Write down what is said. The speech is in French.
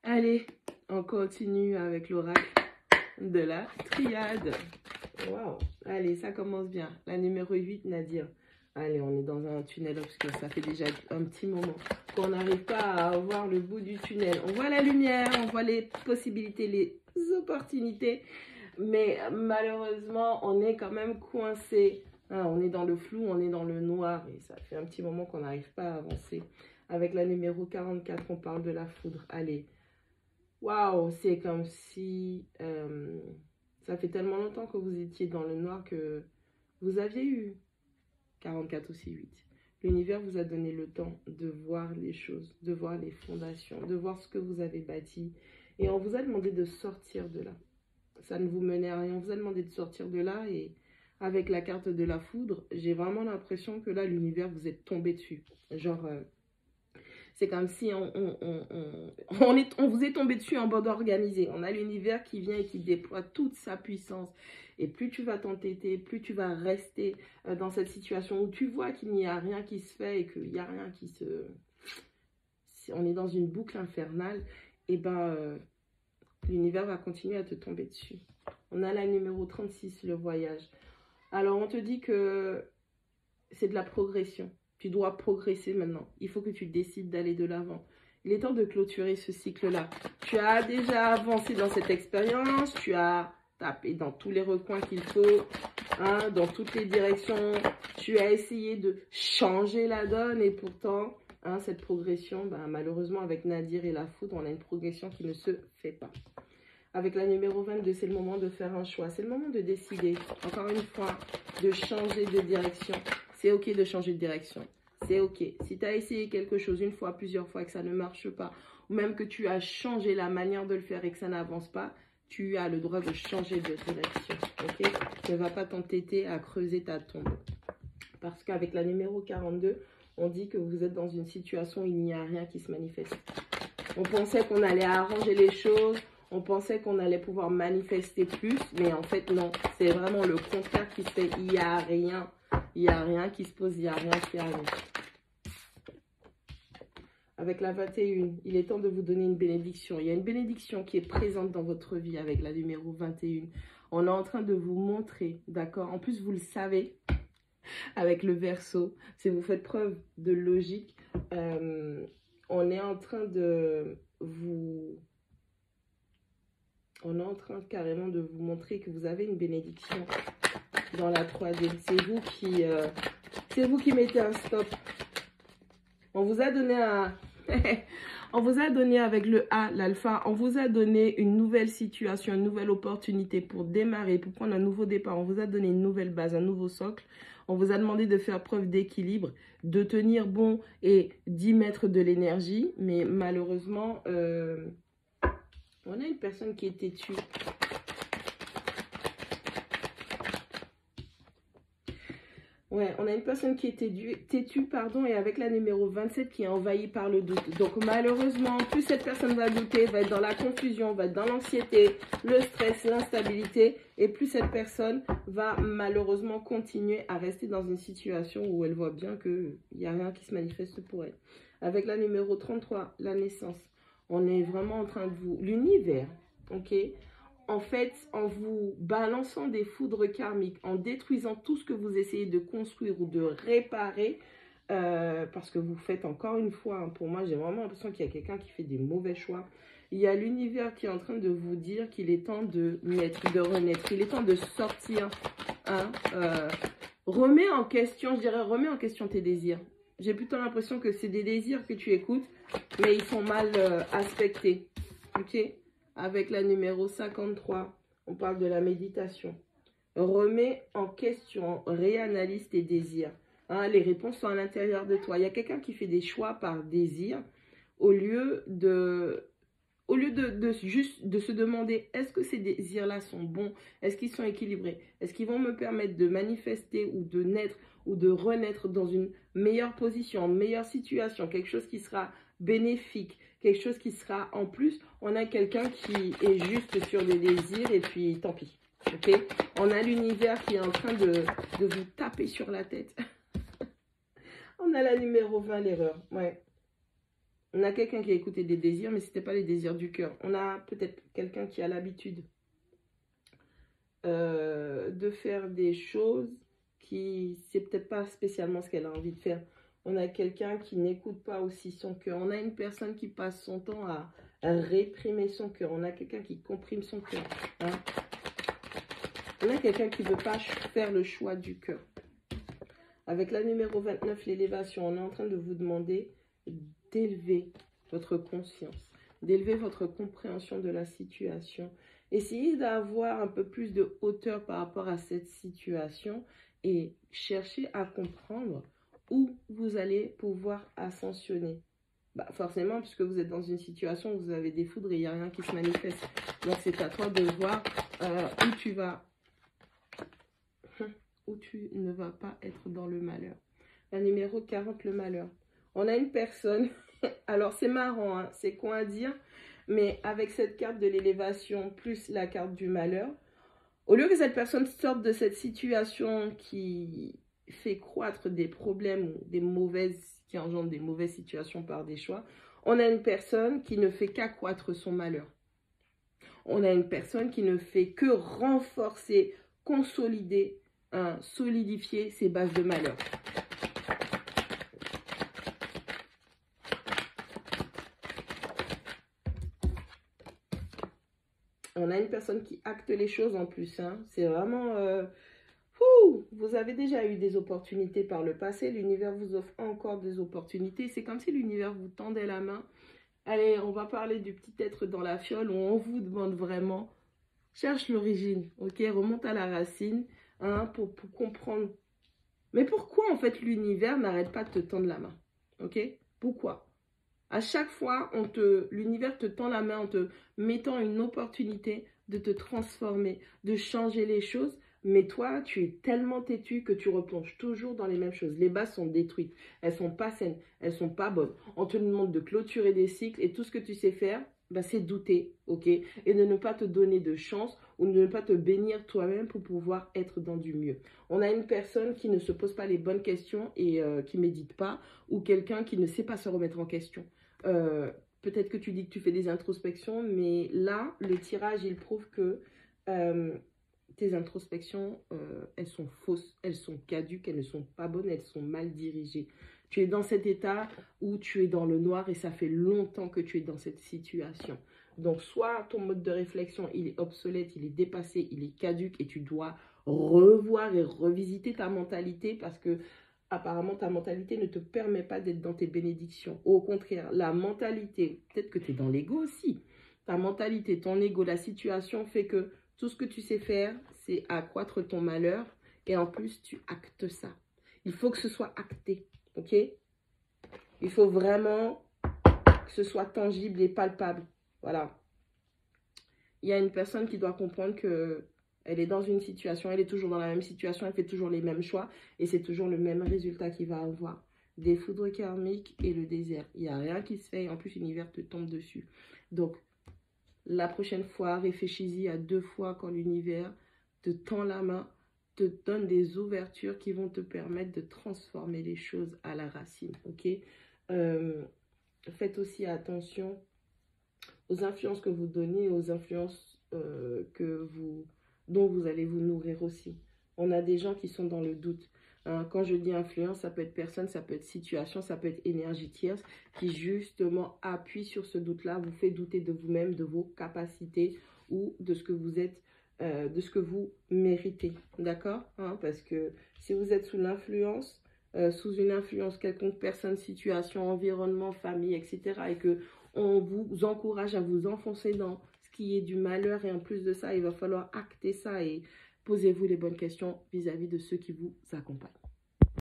Allez, on continue avec l'oracle de la triade. Waouh. Allez, ça commence bien. La numéro 8, Nadir. Allez, on est dans un tunnel obscur. Ça fait déjà un petit moment qu'on n'arrive pas à voir le bout du tunnel. On voit la lumière, on voit les possibilités, les opportunités. Mais malheureusement, on est quand même coincé. Hein, on est dans le flou, on est dans le noir. Et ça fait un petit moment qu'on n'arrive pas à avancer. Avec la numéro 44, on parle de la foudre. Allez. Waouh, c'est comme si ça fait tellement longtemps que vous étiez dans le noir que vous aviez eu 44 aussi 8. L'univers vous a donné le temps de voir les choses, de voir les fondations, de voir ce que vous avez bâti. Et on vous a demandé de sortir de là. Ça ne vous menait à rien. On vous a demandé de sortir de là et avec la carte de la foudre, j'ai vraiment l'impression que là, l'univers vous est tombé dessus. Genre... c'est comme si on vous est tombé dessus en bande organisée. On a l'univers qui vient et qui déploie toute sa puissance. Et plus tu vas t'entêter, plus tu vas rester dans cette situation où tu vois qu'il n'y a rien qui se fait et qu'il n'y a rien qui se... On est dans une boucle infernale. Et ben, l'univers va continuer à te tomber dessus. On a la numéro 36, le voyage. Alors, on te dit que c'est de la progression. Tu dois progresser maintenant. Il faut que tu décides d'aller de l'avant. Il est temps de clôturer ce cycle-là. Tu as déjà avancé dans cette expérience. Tu as tapé dans tous les recoins qu'il faut, hein, dans toutes les directions. Tu as essayé de changer la donne et pourtant, hein, cette progression, ben, malheureusement, avec Nadir et la foudre, on a une progression qui ne se fait pas. Avec la numéro 22, c'est le moment de faire un choix. C'est le moment de décider, encore une fois, de changer de direction. C'est ok de changer de direction. C'est ok. Si tu as essayé quelque chose une fois, plusieurs fois et que ça ne marche pas, ou même que tu as changé la manière de le faire et que ça n'avance pas, tu as le droit de changer de direction. Ok? Ne va pas t'entêter à creuser ta tombe. Parce qu'avec la numéro 42, on dit que vous êtes dans une situation où il n'y a rien qui se manifeste. On pensait qu'on allait arranger les choses. On pensait qu'on allait pouvoir manifester plus, mais en fait, non. C'est vraiment le contraire qui se fait. Il n'y a rien. Il n'y a rien qui se pose, il n'y a rien qui arrive. Avec la 21, il est temps de vous donner une bénédiction. Il y a une bénédiction qui est présente dans votre vie avec la numéro 21. On est en train de vous montrer, d'accord? En plus, vous le savez, avec le Verseau, si vous faites preuve de logique, on est en train de vous... On est en train carrément de vous montrer que vous avez une bénédiction dans la 3D. C'est vous qui mettez un stop. On vous a donné un... on vous a donné avec le A, l'alpha, on vous a donné une nouvelle situation, une nouvelle opportunité pour démarrer, pour prendre un nouveau départ. On vous a donné une nouvelle base, un nouveau socle. On vous a demandé de faire preuve d'équilibre, de tenir bon et d'y mettre de l'énergie. Mais malheureusement... on a une personne qui est têtue. Ouais, on a une personne qui est têtue, pardon, et avec la numéro 27 qui est envahie par le doute. Donc malheureusement, plus cette personne va douter, va être dans la confusion, va être dans l'anxiété, le stress, l'instabilité, et plus cette personne va malheureusement continuer à rester dans une situation où elle voit bien qu'il n'y a rien qui se manifeste pour elle. Avec la numéro 33, la naissance. On est vraiment en train de vous... L'univers, ok? En fait, en vous balançant des foudres karmiques, en détruisant tout ce que vous essayez de construire ou de réparer, parce que vous faites encore une fois, hein, pour moi, j'ai vraiment l'impression qu'il y a quelqu'un qui fait des mauvais choix. Il y a l'univers qui est en train de vous dire qu'il est temps de naître, de renaître. Il est temps de sortir. Hein, remets en question, je dirais, remets en question tes désirs. J'ai plutôt l'impression que c'est des désirs que tu écoutes, mais ils sont mal aspectés. Ok? Avec la numéro 53, on parle de la méditation. Remets en question, réanalyse tes désirs. Hein, les réponses sont à l'intérieur de toi. Il y a quelqu'un qui fait des choix par désir au lieu de juste de se demander est-ce que ces désirs-là sont bons, est-ce qu'ils sont équilibrés, est-ce qu'ils vont me permettre de manifester ou de naître ou de renaître dans une meilleure position, meilleure situation, quelque chose qui sera bénéfique, quelque chose qui sera en plus. On a quelqu'un qui est juste sur des désirs et puis tant pis. Okay? On a l'univers qui est en train de vous taper sur la tête. On a la numéro 20, l'erreur. Ouais. On a quelqu'un qui a écouté des désirs, mais ce n'était pas les désirs du cœur. On a peut-être quelqu'un qui a l'habitude de faire des choses qui, c'est peut-être pas spécialement ce qu'elle a envie de faire. On a quelqu'un qui n'écoute pas aussi son cœur. On a une personne qui passe son temps à réprimer son cœur. On a quelqu'un qui comprime son cœur. Hein. On a quelqu'un qui ne veut pas faire le choix du cœur. Avec la numéro 29, l'élévation, on est en train de vous demander d'élever votre conscience, d'élever votre compréhension de la situation. Essayez d'avoir un peu plus de hauteur par rapport à cette situation et cherchez à comprendre où vous allez pouvoir ascensionner. Bah forcément, puisque vous êtes dans une situation où vous avez des foudres et il n'y a rien qui se manifeste. Donc, c'est à toi de voir où tu vas, où tu ne vas pas être dans le malheur. La numéro 40, le malheur. On a une personne, alors c'est marrant, hein, c'est con à dire, mais avec cette carte de l'élévation plus la carte du malheur, au lieu que cette personne sorte de cette situation qui fait croître des problèmes ou des mauvaises, qui engendre des mauvaises situations par des choix, on a une personne qui ne fait qu'accroître son malheur. On a une personne qui ne fait que renforcer, consolider, solidifier ses bases de malheur. On a une personne qui acte les choses en plus. Hein. C'est vraiment... vous avez déjà eu des opportunités par le passé. L'univers vous offre encore des opportunités. C'est comme si l'univers vous tendait la main. Allez, on va parler du petit être dans la fiole où on vous demande vraiment... Cherche l'origine, ok? Remonte à la racine hein, pour comprendre. Mais pourquoi en fait l'univers n'arrête pas de te tendre la main? Ok? Pourquoi? À chaque fois, l'univers te tend la main en te mettant une opportunité de te transformer, de changer les choses. Mais toi, tu es tellement têtu que tu replonges toujours dans les mêmes choses. Les bases sont détruites. Elles ne sont pas saines. Elles ne sont pas bonnes. On te demande de clôturer des cycles et tout ce que tu sais faire, bah, c'est douter, ok? Et de ne pas te donner de chance ou de ne pas te bénir toi-même pour pouvoir être dans du mieux. On a une personne qui ne se pose pas les bonnes questions et qui ne médite pas, ou quelqu'un qui ne sait pas se remettre en question. Peut-être que tu dis que tu fais des introspections, mais là, le tirage, il prouve que tes introspections, elles sont fausses, elles sont caduques, elles ne sont pas bonnes, elles sont mal dirigées. Tu es dans cet état où tu es dans le noir et ça fait longtemps que tu es dans cette situation. Donc, soit ton mode de réflexion, il est obsolète, il est dépassé, il est caduque et tu dois revoir et revisiter ta mentalité parce que apparemment, ta mentalité ne te permet pas d'être dans tes bénédictions. Au contraire, la mentalité, peut-être que tu es dans l'ego aussi. Ta mentalité, ton ego, la situation fait que tout ce que tu sais faire, c'est accroître ton malheur. Et en plus, tu actes ça. Il faut que ce soit acté. Ok? Il faut vraiment que ce soit tangible et palpable. Voilà. Il y a une personne qui doit comprendre que elle est dans une situation, elle est toujours dans la même situation, elle fait toujours les mêmes choix et c'est toujours le même résultat qu'il va avoir. Des foudres karmiques et le désert. Il n'y a rien qui se fait et en plus l'univers te tombe dessus. Donc, la prochaine fois, réfléchis-y à 2 fois quand l'univers te tend la main, te donne des ouvertures qui vont te permettre de transformer les choses à la racine. Ok? Faites aussi attention aux influences que vous donnez, aux influences dont vous allez vous nourrir aussi. On a des gens qui sont dans le doute. Hein, quand je dis influence, ça peut être personne, ça peut être situation, ça peut être énergie tierce qui justement appuie sur ce doute-là, vous fait douter de vous-même, de vos capacités ou de ce que vous êtes, de ce que vous méritez. D'accord? Hein, parce que si vous êtes sous l'influence, sous une influence quelconque, personne, situation, environnement, famille, etc. et que on vous encourage à vous enfoncer dans ce qui est du malheur et en plus de ça, il va falloir acter ça et posez-vous les bonnes questions vis-à-vis de ceux qui vous accompagnent.